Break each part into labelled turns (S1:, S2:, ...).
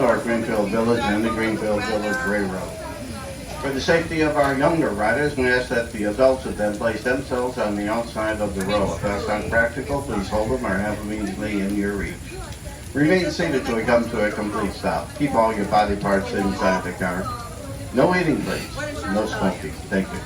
S1: Our Greenfield Village and the Greenfield Village Railroad. For the safety of our younger riders, we ask that the adults of them place themselves on the outside of the row. If that's not practical, please hold them or have them easily in your reach. Remain seated till we come to a complete stop. Keep all your body parts inside the car. No eating, please. No smoking. Thank you.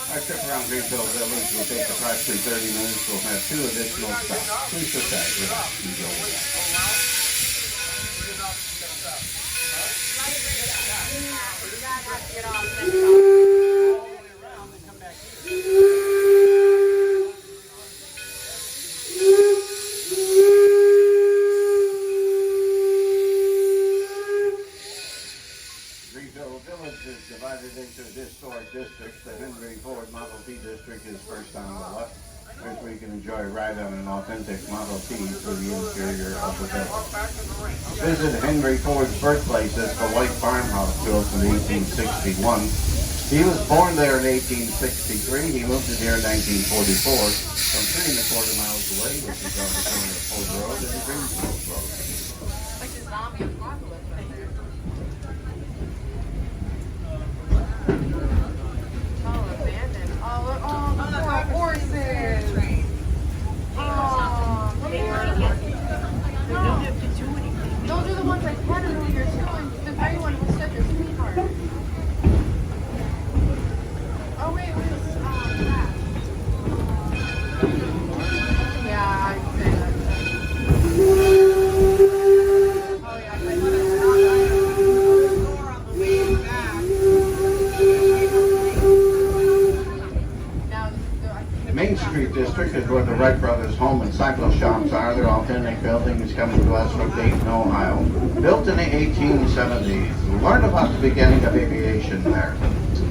S1: Our trip around Greenfield Village will take approximately 30 minutes. We'll have 2 additional stops. Please sit back, relax, Greenfield Village is divided into historic districts. The Henry Ford Model T district is first on the left, where you can enjoy a ride on an authentic Model T through the interior of the village. Visit Henry Ford's birthplace as the White Farmhouse, built in 1861. He was born there in 1863. He moved to here in 1944 from 3¼ miles away, which is on the corner of Ford Road and Greenfield Road.
S2: Like a zombie apocalypse right there. Oh, abandoned. Oh, the poor horses. Oh, no. Those are the ones I petted earlier too, and the gray one was such a sweetheart. Oh wait, where's that? Yeah, I'd say that. Oh yeah, I said
S1: The Main Street District is where the Wright Brothers home and cycle shops are. They're authentic buildings coming to us from Dayton, Ohio. Built in the 1870s. Learn about the beginning of aviation there.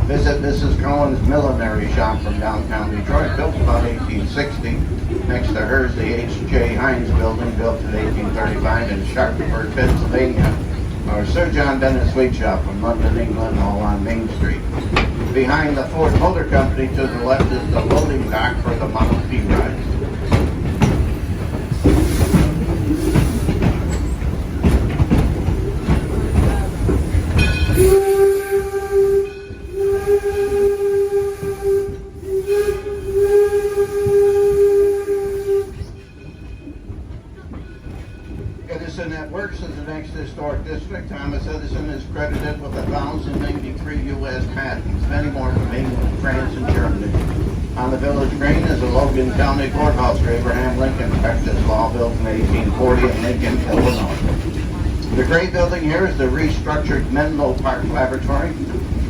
S1: Visit Mrs. Cohen's millinery shop from downtown Detroit, built about 1860. Next to hers, the H.J. Heinz building, built in 1835 in Sharpsburg, Pennsylvania. Or Sir John Bennett Sweet Shop from London, England, all on Main Street. Behind the Ford Motor Company to the left is the loading dock for the Model T rides. Edison at Works is the next historic district. Thomas Edison is credited with 1,093 U.S. patents, many more from England, France, and Germany. On the village green is the Logan County Courthouse for Abraham Lincoln, Texas law, built in 1840 in Lincoln, Illinois. The gray building here is the restructured Menlo Park Laboratory,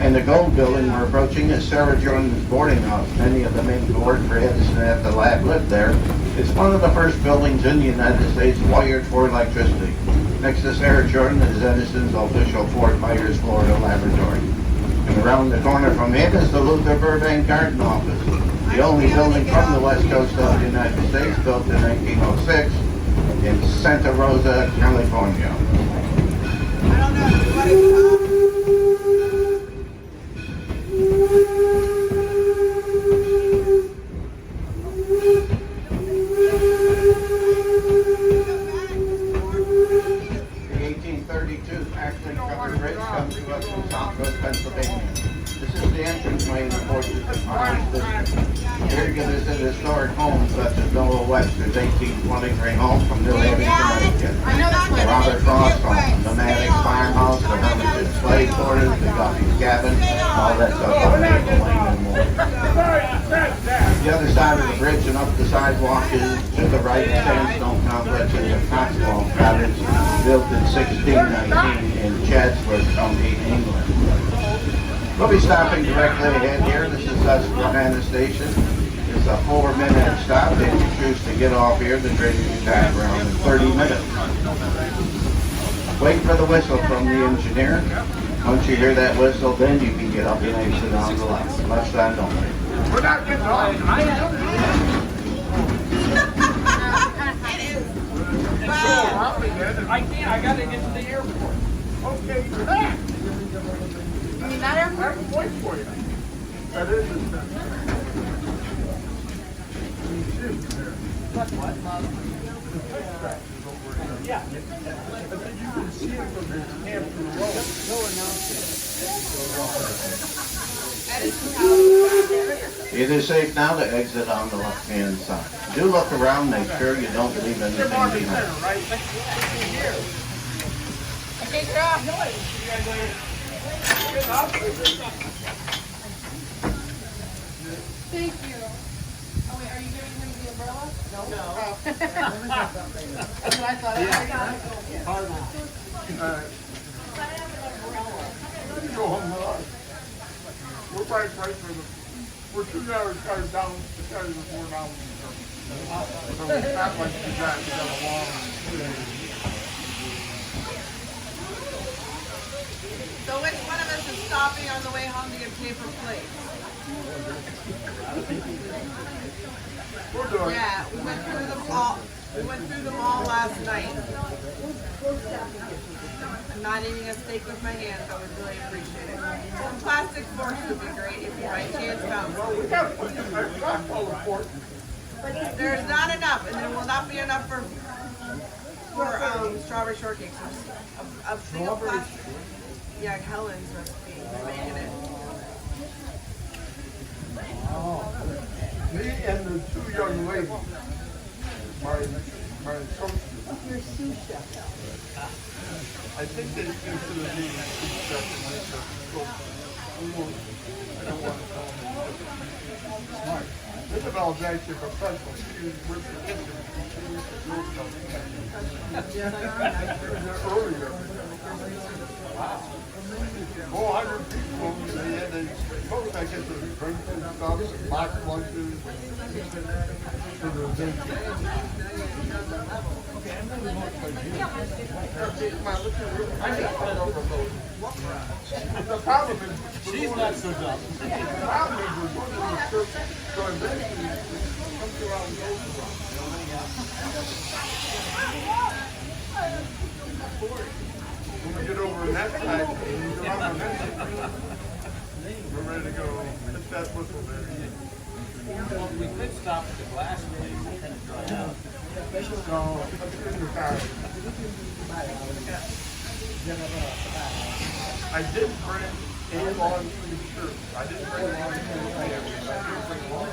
S1: and the gold building we're approaching is Sarah Jordan's boarding house. Many of the men who worked for Edison at the lab lived there. It's one of the first buildings in the United States wired for electricity. Next to Sarah Jordan is Edison's official Fort Myers, Florida laboratory. And around the corner from it is the Luther Burbank Garden Office, the only building from the west coast of the United States, built in 1906 in Santa Rosa, California.
S2: I don't know. What is it?
S1: 1832 Acton Covered Bridge comes to us from Southwest Pennsylvania. This is the entranceway in the Forces and Farmers District. Here you can visit historic homes such as Noah Webster's 1820 gray home from New Haven, Connecticut. The Robert Frost home, the Maddox farmhouse, the Hermitage slave quarters, the Guffey's cabin, all that stuff on Maple Lane and more. The other side of the bridge and up the sidewalk is to the right sandstone complex is the Cotswold Cottage, built in 1619 in Chatsworth County, England. We'll be stopping directly ahead here. This is Susquehanna Station. It's a 4-minute stop. If you choose to get off here, the train will be back around in 30 minutes. Wait for the whistle from the engineer. Once you hear that whistle, then you can get up and exit on the left. Left side only.
S3: We're not getting off. I can't. I gotta get to the airport. Okay, for that.
S2: You mean that airport?
S3: I have a point for you. That is. Yeah. I said you can see it from his camp to the road. No announcement.
S1: It is safe now to exit on the left-hand side. Do look around, make sure you don't leave anything behind.
S3: Right?
S2: Okay, girl. Thank you. Oh wait, are you giving him the umbrella? No. Oh. That's what I thought.
S3: Go home with us. We're right for we're 2 hours down, the guys are 4 hours. So it's not like we got a long.
S4: So which one of us is stopping on the way home to get paper plates?
S3: We're doing.
S4: Yeah, we went through them all. We went through them all last night. I'm not eating a steak with my hands. I would really appreciate it. Some plastic forks would be great if you by chance found
S3: Well,
S4: some.
S3: we got to put this back full of pork.
S4: There's not enough, and there will not be enough for strawberry shortcakes. A single plastic. Yeah, Helen's recipe. He's making it.
S3: Me and the 2 young ladies, my associates.
S5: Your sous chef.
S3: I think they consider me a sous chef and I said, so, I don't want to tell them. Smart. Isabel's actually a professional. She works for kitchen. She used to do something. She was there earlier. Wow. 400 people, they had to both I get the drinks and stuff, and box lunches for the event. I just fell over those. The problem is, she's not so dumb. The problem is we're going to the church, so eventually it comes around and goes around. When we get over in that side, we're ready to go. Hit that whistle there.
S6: Well, we could stop at the glass place and kind of dry out.
S3: So, let's get in the car. I did bring a long sleeve shirt. I didn't bring long sleeve pants. I did bring long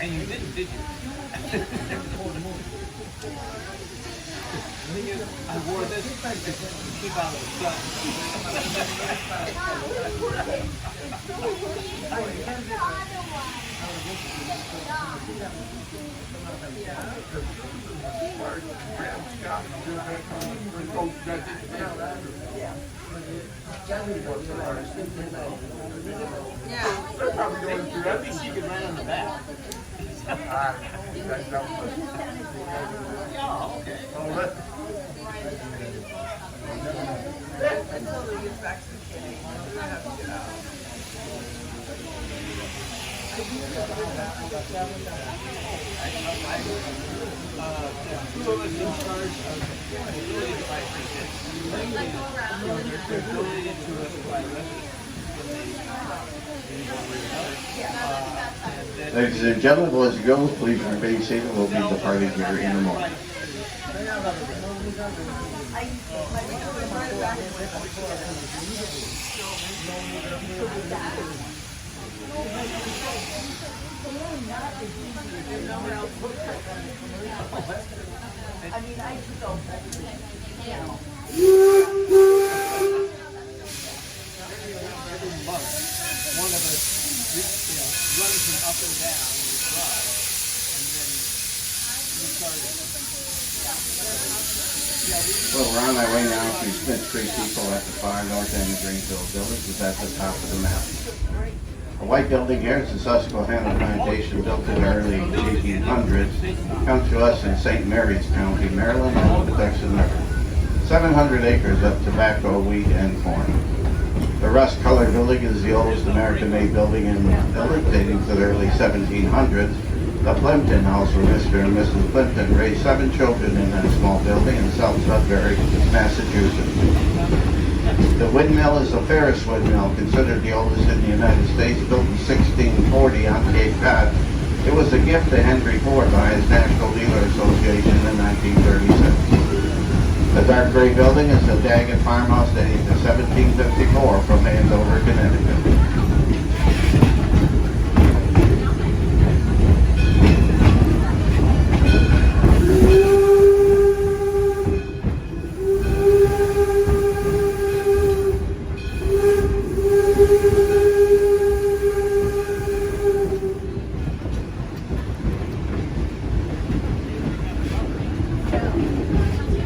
S6: And you didn't, did you? The thing is, I wore this to keep out of the sun.
S4: Yeah.
S3: They're probably going through that.
S6: At least you could run on the back.
S3: Oh, okay.
S4: Until they get back to the kitchen, we have to get out.
S6: Two of us in charge of ability to buy tickets. Their ability to apply
S1: Ladies and gentlemen, as you go, please remain seated. We'll be departing here in a moment.
S5: I mean, I just don't.
S6: every month, one of us, runs him up and down in the truck, and then we started.
S1: Well, we're on our way now to Smith Creek People at the far north end of Greenfield Village, is at the top of the mountain. A white building here, it's a Susquehanna plantation built in the early 1800s, comes to us in St. Mary's County, Maryland, on the Tucson River. 700 acres of tobacco, wheat, and corn. The rust-colored building is the oldest American-made building in the village, dating to the early 1700s. The Plimpton House, where Mr. and Mrs. Plimpton raised 7 children in that small building in South Sudbury, Massachusetts. The windmill is the Ferris windmill, considered the oldest in the United States, built in 1640 on Cape Cod. It was a gift to Henry Ford by his National Dealer Association in 1936. The dark gray building is the Daggett farmhouse dating to 1754 from Andover, Connecticut.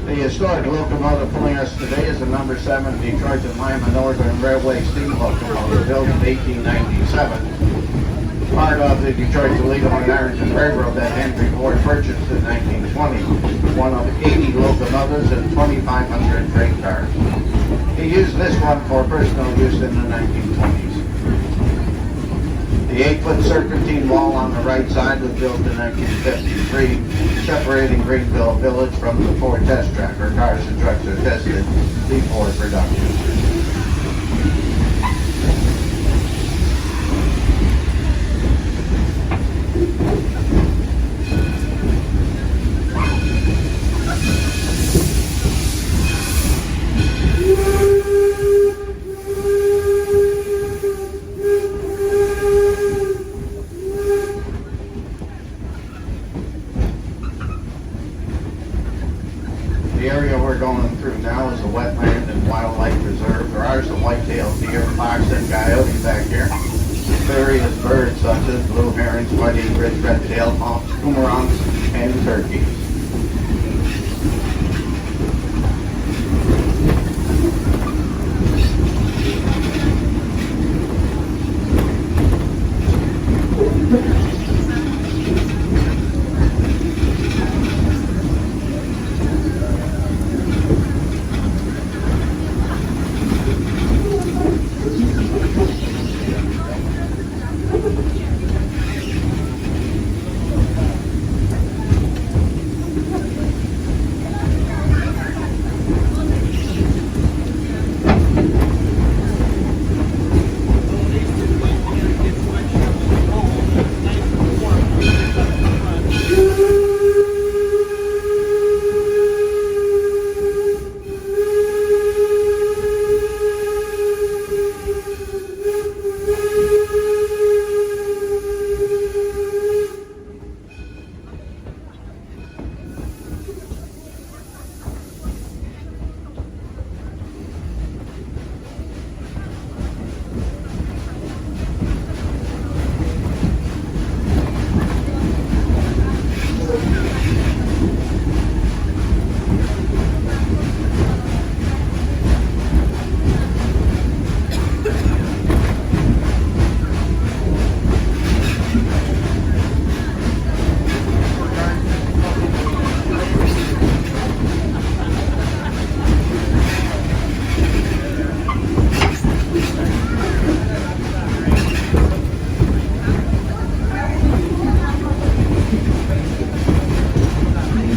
S1: The historic locomotive pulling us today is the number 7 Detroit and Lima Northern Railway steam locomotive, built in 1897. Part of the Detroit, Toledo, and Ironton Railroad that Henry Ford purchased in 1920. One of 80 locomotives and 2,500 freight cars. He used this one for personal use in the 1920s. The 8-foot serpentine wall on the right side was built in 1953, separating Greenfield Village from the Ford test track, where cars and trucks are tested before production. The area we're going through now is a wetland and wildlife reserve. There are some white-tailed deer, fox, and coyote back here. Various birds such as blue herons, white egrets, red-tailed hawks, cormorants, and turkeys.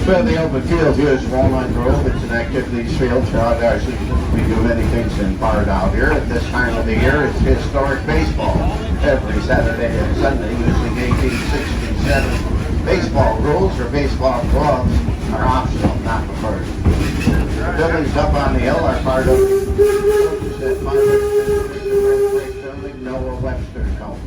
S1: Well, the open field here is Walnut Grove. It's an activities field throughout our season. We do many things in part out here. At this time of the year, it's historic baseball. Every Saturday and Sunday, using 1867. Baseball rules or baseball gloves are optional, not preferred. The buildings up on the hill are part of that building, Noah Webster's home.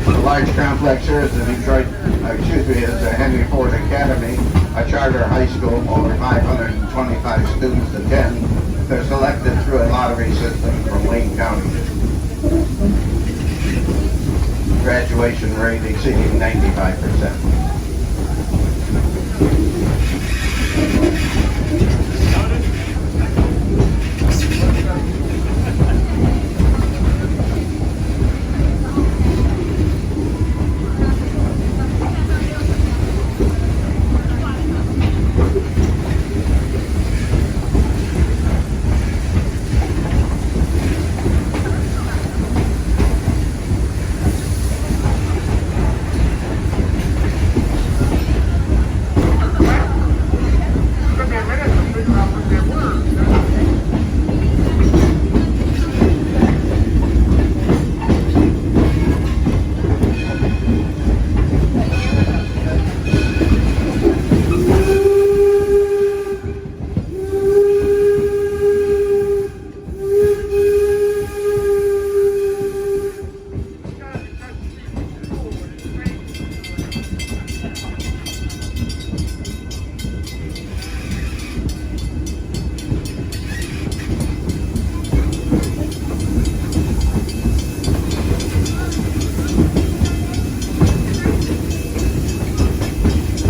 S1: The large complex here is the Henry Ford Academy, a charter high school. Over 525 students attend. They're selected through a lottery system from Wayne County. Graduation rate exceeding 95%.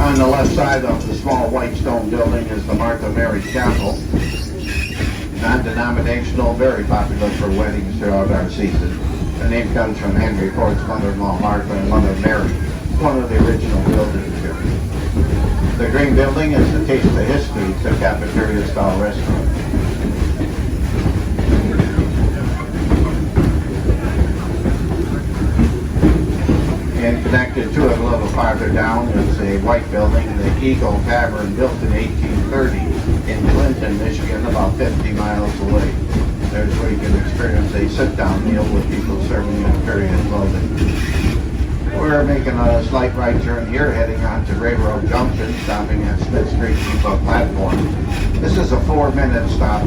S1: On the left side of the small white stone building is the Martha Mary Chapel. Non-denominational, very popular for weddings throughout our season. The name comes from Henry Ford's mother-in-law Martha and mother Mary, one of the original buildings here. The green building is the Taste of History, it's a cafeteria-style restaurant. And connected to it a little farther down is a white building, the Eagle Tavern, built in 1830 in Clinton, Michigan, about 50 miles away. There's where you can experience a sit-down meal with people serving in period clothing. We're making a slight right turn here, heading on to Railroad Junction, stopping at Smith Street Depot platform. This is a 4-minute stop.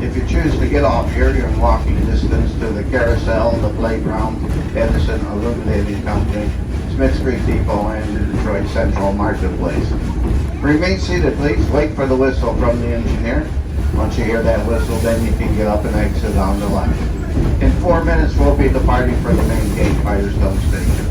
S1: If you choose to get off here, you're in walking distance to the Carousel, the Playground, Edison Illuminating Company, Smith Street Depot, and the Detroit Central Marketplace. Remain seated, please. Wait for the whistle from the engineer. Once you hear that whistle, then you can get up and exit on the left. In 4 minutes, we'll be departing for the main gate, Firestone Station.